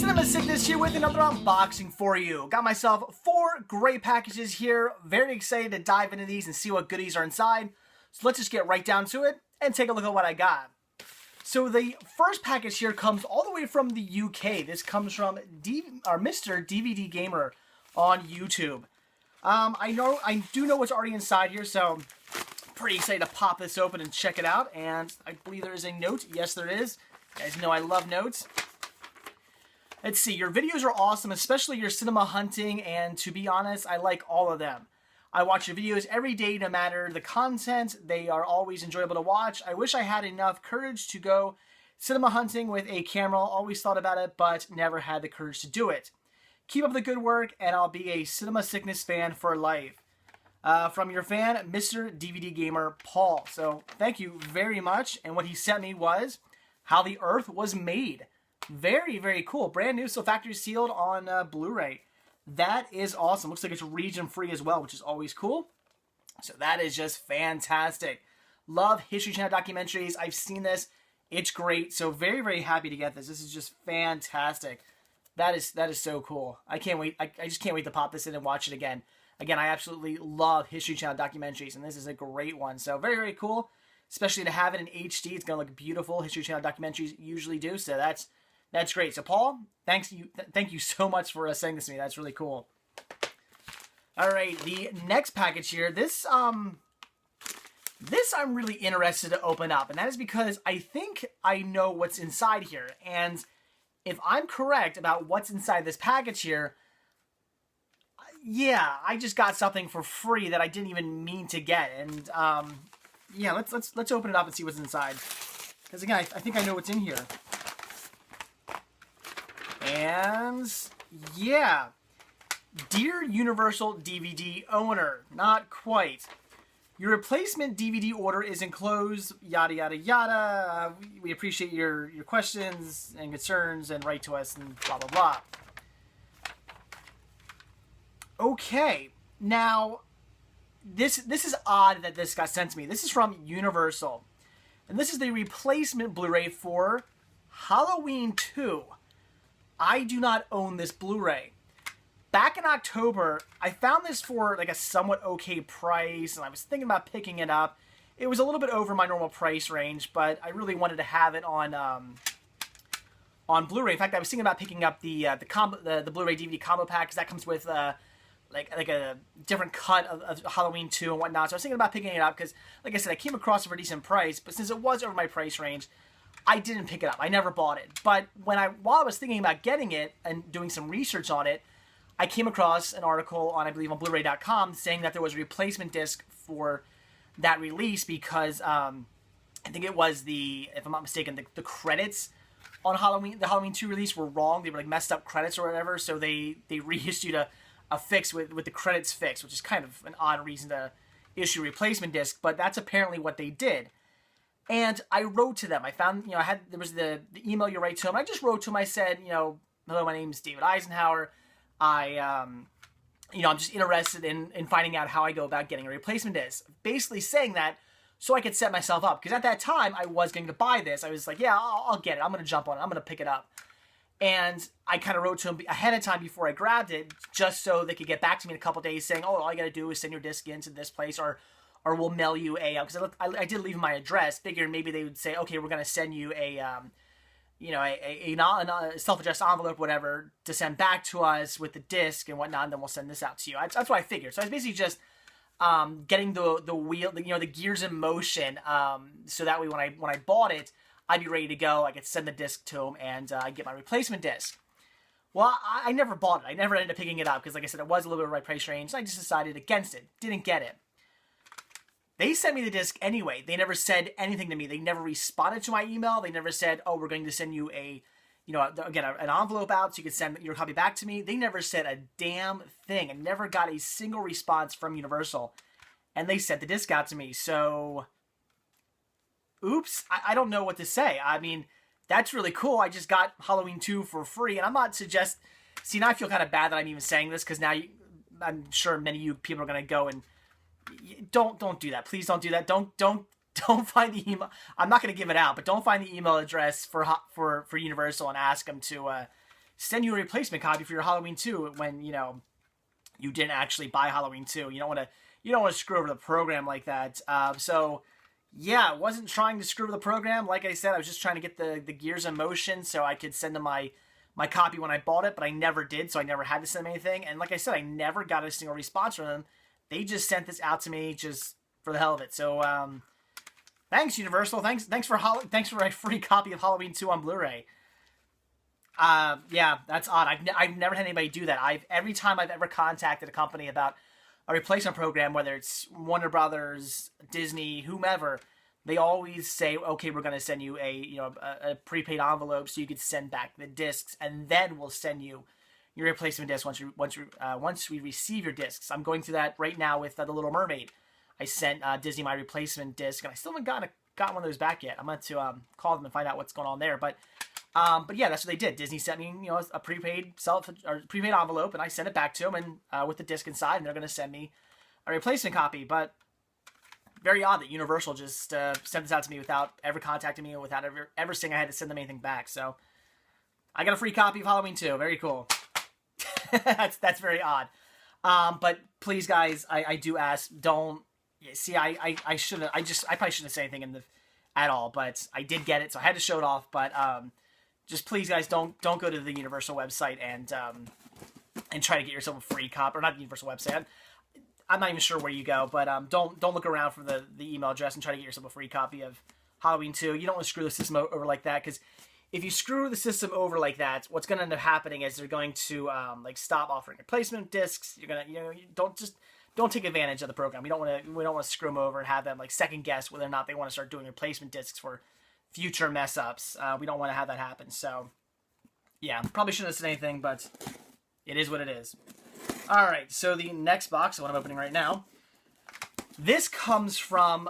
Cinema Sickness here with another unboxing for you. Got myself 4 great packages here. Very excited to dive into these and see what goodies are inside. So let's just get right down to it and take a look at what I got. So the first package here comes all the way from the UK. This comes from Mr. DVD Gamer on YouTube. I do know what's already inside here, so I'm pretty excited to pop this open and check it out. And I believe there is a note. Yes, there is. You guys know I love notes. Let's see, your videos are awesome, especially your cinema hunting, and to be honest, I like all of them. I watch your videos every day, no matter the content. They are always enjoyable to watch. I wish I had enough courage to go cinema hunting with a camera. Always thought about it, but never had the courage to do it. Keep up the good work, and I'll be a Cinema Sickness fan for life. From your fan, Mr. DVD Gamer Paul. So thank you very much. And what he sent me was how the Earth was made. Very, very cool. Brand new, so factory sealed on Blu-ray. That is awesome. Looks like it's region free as well, which is always cool. So that is just fantastic. Love History Channel documentaries. I've seen this. It's great. So very, very happy to get this. This is just fantastic. That is so cool. I can't wait. I just can't wait to pop this in and watch it again. Again, I absolutely love History Channel documentaries, and this is a great one. So very, very cool. Especially to have it in HD. It's going to look beautiful. History Channel documentaries usually do. So that's great. So Paul, thank you so much for sending this to me. That's really cool. All right, the next package here. This I'm really interested to open up, and that is because I think I know what's inside here. And if I'm correct about what's inside this package here, yeah, I just got something for free that I didn't even mean to get. And yeah, let's open it up and see what's inside. Because again, I think I know what's in here. And yeah, dear Universal DVD owner, not quite. Your replacement DVD order is enclosed, yada, yada, yada. We appreciate your questions and concerns and write to us and blah, blah, blah. Okay, now, this is odd that this got sent to me. This is from Universal. And this is the replacement Blu-ray for Halloween 2. I do not own this Blu-ray. Back in October, I found this for like a somewhat okay price, and I was thinking about picking it up. It was a little bit over my normal price range, but I really wanted to have it on Blu-ray. In fact, I was thinking about picking up the Blu-ray DVD combo pack, because that comes with like a different cut of Halloween 2 and whatnot. So I was thinking about picking it up because, like I said, I came across it for a decent price, but since it was over my price range, I didn't pick it up. I never bought it. But while I was thinking about getting it and doing some research on it, I came across an article on, I believe, on Blu-ray.com saying that there was a replacement disc for that release because I think it was if I'm not mistaken, the credits on the Halloween 2 release were wrong. They were like messed up credits or whatever, so they reissued a fix with the credits fixed, which is kind of an odd reason to issue a replacement disc, but that's apparently what they did. And I wrote to them. I found, there was the email you write to them. I just wrote to them. I said, hello, my name is David Eisenhower. I'm just interested in finding out how I go about getting a replacement disc. Basically saying that so I could set myself up. Because at that time, I was going to buy this. I was like, yeah, I'll get it. I'm going to jump on it. I'm going to pick it up. And I kind of wrote to them ahead of time before I grabbed it, just so they could get back to me in a couple days saying, oh, all you got to do is send your disc into this place, or we'll mail you because I did leave my address, figuring maybe they would say, okay, we're going to send you a self-addressed envelope, whatever, to send back to us with the disc and whatnot, and then we'll send this out to you. That's what I figured. So I was basically just getting the wheel, the gears in motion, so that way when I bought it, I'd be ready to go. I could send the disc to them and I'd get my replacement disc. Well, I never bought it. I never ended up picking it up because, like I said, it was a little bit of my price range. So I just decided against it. Didn't get it. They sent me the disc anyway. They never said anything to me. They never responded to my email. They never said, oh, we're going to send you an envelope out so you can send your copy back to me. They never said a damn thing. I never got a single response from Universal. And they sent the disc out to me. So, oops, I don't know what to say. I mean, that's really cool. I just got Halloween 2 for free. And I'm not see, now I feel kind of bad that I'm even saying this because now I'm sure many of you people are going to go and don't do that. Please don't do that. Don't find the email. I'm not going to give it out, but don't find the email address for Universal and ask them to send you a replacement copy for your Halloween 2 when, you know, you didn't actually buy Halloween 2. You don't want to screw over the program like that. So yeah, I wasn't trying to screw over the program. Like I said, I was just trying to get the gears in motion so I could send them my copy when I bought it, but I never did, so I never had to send them anything. And like I said, I never got a single response from them. They just sent this out to me just for the hell of it. So thanks, Universal. Thanks for a free copy of Halloween 2 on Blu-ray. Yeah, that's odd. I've never had anybody do that. Every time I've ever contacted a company about a replacement program, whether it's Warner Brothers, Disney, whomever, they always say, okay, we're going to send you a prepaid envelope so you could send back the discs, and then we'll send you your replacement disc once we receive your discs. I'm going through that right now with The Little Mermaid. I sent Disney my replacement disc, and I still haven't got one of those back yet. I'm going to call them and find out what's going on there, but yeah, that's what they did. Disney sent me, a prepaid envelope, and I sent it back to them, and with the disc inside, and they're going to send me a replacement copy. But very odd that Universal just sent this out to me without ever contacting me, or without ever saying I had to send them anything back. So I got a free copy of Halloween 2. Very cool. that's very odd. But please, guys, I do ask, don't see. I probably shouldn't say anything at all, but I did get it, so I had to show it off. But just please, guys, don't go to the Universal website and try to get yourself a free copy, or not the Universal website. I'm not even sure where you go, but don't look around for the email address and try to get yourself a free copy of Halloween 2. You don't want to screw the system over like that, because if you screw the system over like that, what's going to end up happening is they're going to stop offering replacement discs. You're gonna don't take advantage of the program. We don't want to screw them over and have them second guess whether or not they want to start doing replacement discs for future mess ups. We don't want to have that happen. So yeah, probably shouldn't have said anything, but it is what it is. All right, so the next box, what I'm opening right now, this comes from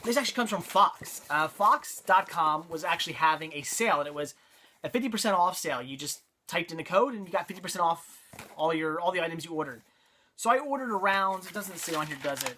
this actually comes from Fox. Fox.com was actually having a sale, and it was a 50% off sale. You just typed in the code, and you got 50% off all the items you ordered. So I ordered around. It doesn't say on here, does it?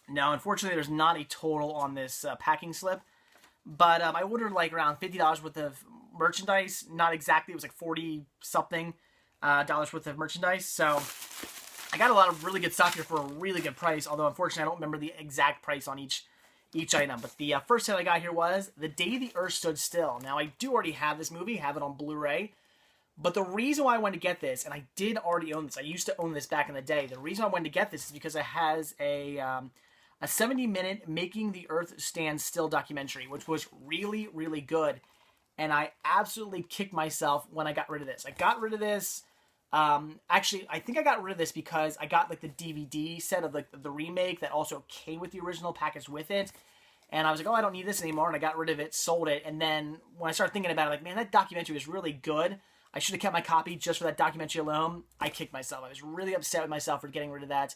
No, unfortunately, there's not a total on this packing slip. But I ordered around $50 worth of merchandise. Not exactly. It was 40 something dollars worth of merchandise. So I got a lot of really good stuff here for a really good price. Although unfortunately, I don't remember the exact price on each item. But the first sale I got here was The Day the Earth Stood Still. Now I do already have this movie, have it on Blu-ray. But the reason why I wanted to get this, and I did already own this, I used to own this back in the day. The reason I wanted to get this is because it has a 70-minute Making the Earth Stand Still documentary, which was really, really good. And I absolutely kicked myself when I got rid of this. I got rid of this. Actually, I think I got rid of this because I got the DVD set of the remake that also came with the original package with it. And I was like, oh, I don't need this anymore. And I got rid of it, sold it. And then when I started thinking about it, man, that documentary was really good. I should have kept my copy just for that documentary alone. I kicked myself. I was really upset with myself for getting rid of that.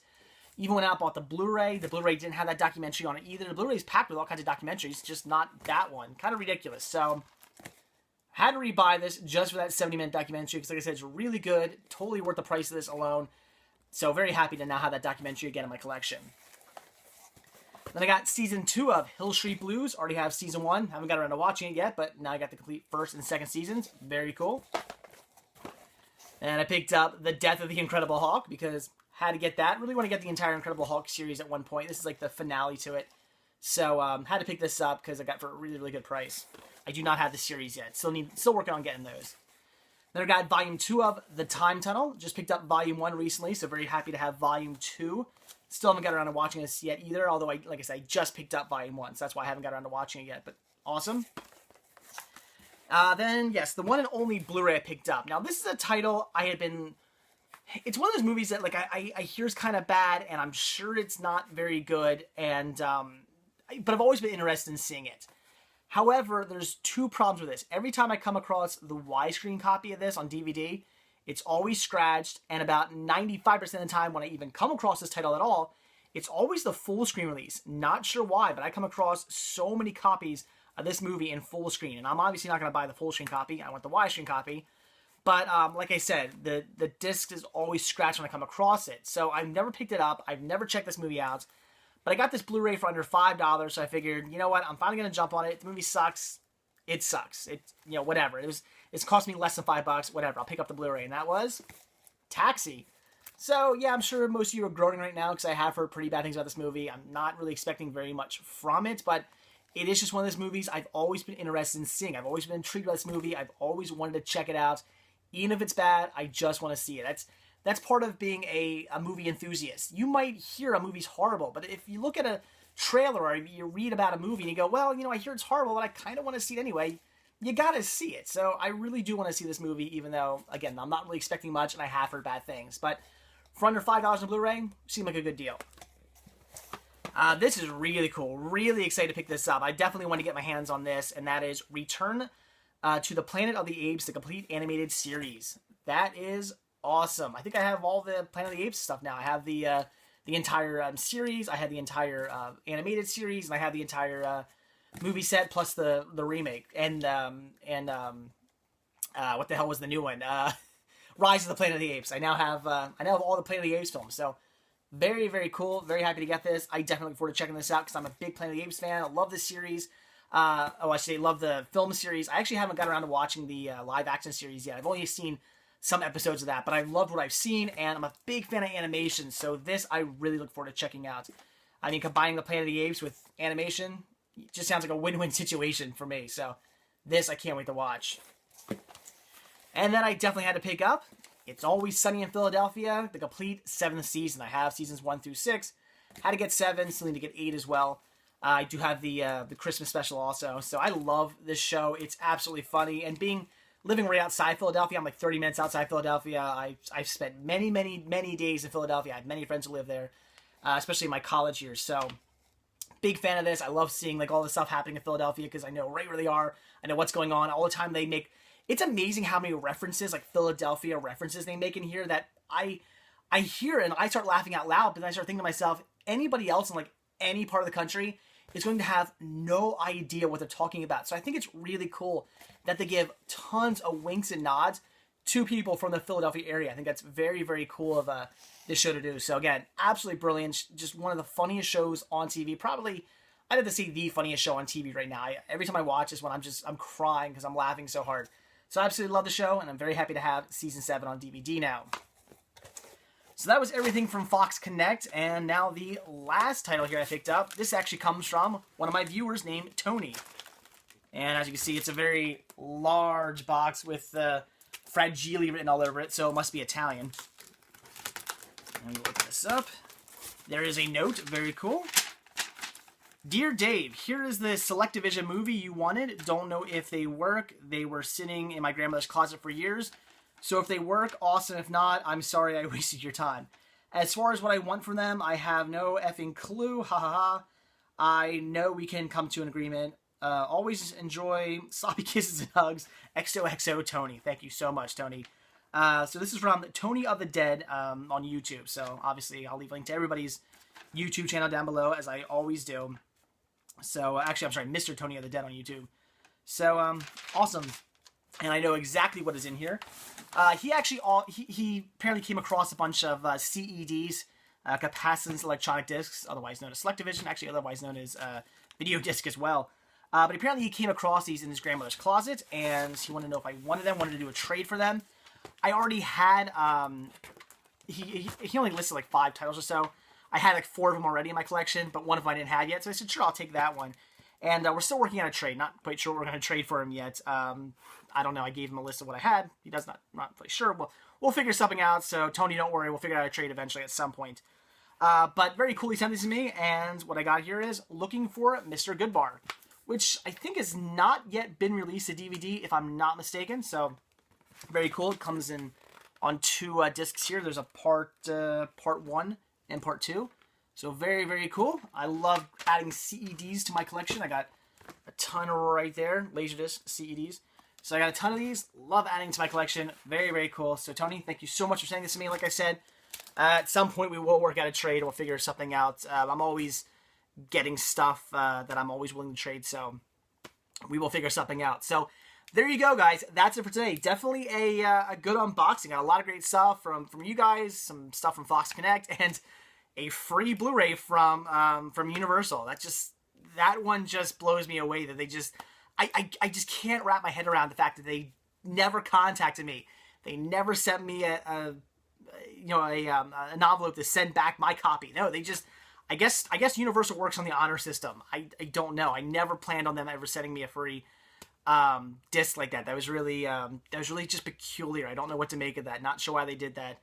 Even went out and bought the Blu-ray. The Blu-ray didn't have that documentary on it either. The Blu-ray is packed with all kinds of documentaries, just not that one. Kind of ridiculous. So, had to rebuy this just for that 70-minute documentary because, like I said, it's really good. Totally worth the price of this alone. So, very happy to now have that documentary again in my collection. Then I got Season 2 of Hill Street Blues. Already have Season 1. Haven't got around to watching it yet, but now I got the complete first and second seasons. Very cool. And I picked up The Death of the Incredible Hulk because had to get that. Really want to get the entire Incredible Hulk series at one point. This is the finale to it. So had to pick this up because I got it for a really, really good price. I do not have the series yet. Still working on getting those. Then I got Volume 2 of The Time Tunnel. Just picked up Volume 1 recently, so very happy to have Volume 2. Still haven't got around to watching this yet either, although, like I said, I just picked up Volume 1, so that's why I haven't got around to watching it yet, but awesome. Then, yes, the one and only Blu-ray I picked up. Now, this is a title I had been... It's one of those movies that, I hear is kind of bad, and I'm sure it's not very good, and, but I've always been interested in seeing it. However, there's two problems with this. Every time I come across the widescreen copy of this on DVD, it's always scratched, and about 95% of the time when I even come across this title at all, it's always the full screen release. Not sure why, but I come across so many copies of this movie in full screen, and I'm obviously not going to buy the full screen copy. I want the widescreen copy. But like I said, the disc is always scratched when I come across it. So I've never picked it up. I've never checked this movie out. But I got this Blu-ray for under $5, so I figured, you know what, I'm finally going to jump on it. If the movie sucks, it sucks. Whatever. It It's cost me less than $5, whatever. I'll pick up the Blu-ray, and that was Taxi. So, yeah, I'm sure most of you are groaning right now because I have heard pretty bad things about this movie. I'm not really expecting very much from it, but it is just one of those movies I've always been interested in seeing. I've always been intrigued by this movie. I've always wanted to check it out. Even if it's bad, I just want to see it. That's part of being a movie enthusiast. You might hear a movie's horrible, but if you look at a trailer or you read about a movie and you go, well, I hear it's horrible, but I kind of want to see it anyway, you gotta see it. So I really do want to see this movie, even though, again, I'm not really expecting much and I have heard bad things. But for under $5 on Blu-ray, seemed like a good deal. This is really cool. Really excited to pick this up. I definitely want to get my hands on this, and that is Return to the Planet of the Apes, the complete animated series. That is awesome. I think I have all the Planet of the Apes stuff now. I have the entire series. I have the entire animated series, and I have the entire movie set plus the remake. And what the hell was the new one? Rise of the Planet of the Apes. I now have all the Planet of the Apes films. So very, very cool. Very happy to get this. I definitely look forward to checking this out because I'm a big Planet of the Apes fan. I love this series. I should say love the film series. I actually haven't got around to watching the live action series yet. I've only seen some episodes of that, but I loved what I've seen, and I'm a big fan of animation, so this I really look forward to checking out. I mean, combining the Planet of the Apes with animation just sounds like a win-win situation for me, so this I can't wait to watch. And then I definitely had to pick up It's Always Sunny in Philadelphia, the complete 7th season. I have seasons 1 through 6. Had to get 7, still need to get 8 as well. I do have the Christmas special also, so I love this show. It's absolutely funny, and living right outside Philadelphia, I'm like 30 minutes outside Philadelphia. I've spent many, many, many days in Philadelphia. I have many friends who live there, especially in my college years, so big fan of this. I love seeing like all the stuff happening in Philadelphia because I know right where they are. I know what's going on all the time. They make, it's amazing how many references, like Philadelphia references they make in here that I hear and I start laughing out loud, but then I start thinking to myself, anybody else in like any part of the country is going to have no idea what they're talking about. So I think it's really cool that they give tons of winks and nods to people from the Philadelphia area. I think that's very, very cool of this show to do. So again, absolutely brilliant. Just one of the funniest shows on TV. Probably, I'd have to say the funniest show on TV right now. Every time I watch this one, I'm crying because I'm laughing so hard. So I absolutely love the show, and I'm very happy to have Season 7 on DVD now. So that was everything from Fox Connect, and now the last title here I picked up. This actually comes from one of my viewers named Tony. And as you can see, it's a very large box with Fragile written all over it, so it must be Italian. Let me open this up. There is a note, very cool. Dear Dave, here is the Select-O-Vision movie you wanted. Don't know if they work. They were sitting in my grandmother's closet for years. So if they work, awesome. If not, I'm sorry I wasted your time. As far as what I want from them, I have no effing clue. Ha ha ha. I know we can come to an agreement. Always enjoy sloppy kisses and hugs. XOXO Tony. Thank you so much, Tony. So this is from Tony of the Dead on YouTube. So obviously I'll leave a link to everybody's YouTube channel down below, as I always do. So actually, I'm sorry, Mr. Tony of the Dead on YouTube. So awesome. And I know exactly what is in here. He apparently came across a bunch of CEDs, capacitance electronic discs, otherwise known as Select-O-Vision, actually otherwise known as video disc as well. But apparently he came across these in his grandmother's closet, and he wanted to know if I wanted them, wanted to do a trade for them. I already had, he only listed like 5 titles or so. I had like 4 of them already in my collection, but one of them I didn't have yet, so I said, sure, I'll take that one. And we're still working on a trade. Not quite sure what we're going to trade for him yet. I don't know. I gave him a list of what I had. He does not really sure. We'll figure something out. So, Tony, don't worry. We'll figure out a trade eventually at some point. But very cool he sent these to me. And what I got here is Looking for Mr. Goodbar, which I think has not yet been released to DVD, if I'm not mistaken. So, very cool. It comes in on 2 discs here. There's a part 1 and part 2. So very, very cool. I love adding CEDs to my collection. I got a ton right there, Laserdisc CEDs. So I got a ton of these. Love adding to my collection. Very, very cool. So Tony, thank you so much for sending this to me. Like I said, at some point we will work out a trade. We'll figure something out. I'm always getting stuff that I'm always willing to trade. So we will figure something out. So there you go, guys. That's it for today. Definitely a good unboxing. Got a lot of great stuff from you guys. Some stuff from Fox Connect, and a free Blu-ray from Universal. That one just blows me away. That they just, I just can't wrap my head around the fact that they never contacted me. They never sent me an envelope to send back my copy. No, they just, I guess Universal works on the honor system. I don't know. I never planned on them ever sending me a free disc like that. That was really just peculiar. I don't know what to make of that. Not sure why they did that.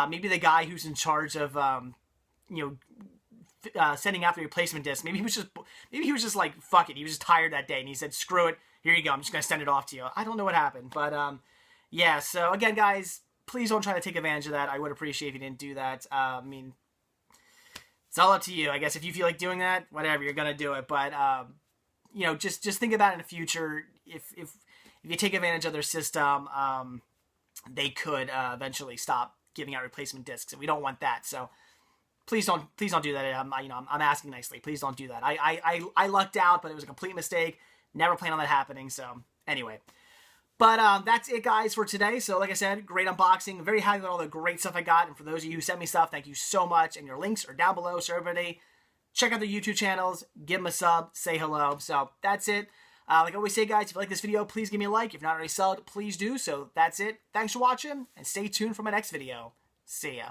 Maybe the guy who's in charge of sending out the replacement disc, maybe he was just like, fuck it. He was just tired that day and he said, screw it. Here you go. I'm just gonna send it off to you. I don't know what happened, but yeah. So again, guys, please don't try to take advantage of that. I would appreciate if you didn't do that. I mean, it's all up to you. I guess if you feel like doing that, whatever, you're gonna do it. But just think about it in the future. If you take advantage of their system, they could eventually stop giving out replacement discs, and we don't want that. So please don't do that. I'm asking nicely. Please don't do that. I lucked out, but it was a complete mistake. Never planned on that happening. So anyway, but that's it, guys, for today. So like I said, great unboxing. Very happy with all the great stuff I got. And for those of you who sent me stuff, thank you so much. And your links are down below. So everybody, check out the YouTube channels, give them a sub, say hello. So that's it. Like I always say, guys, if you like this video, please give me a like. If you're not already subbed, please do. So that's it. Thanks for watching, and stay tuned for my next video. See ya.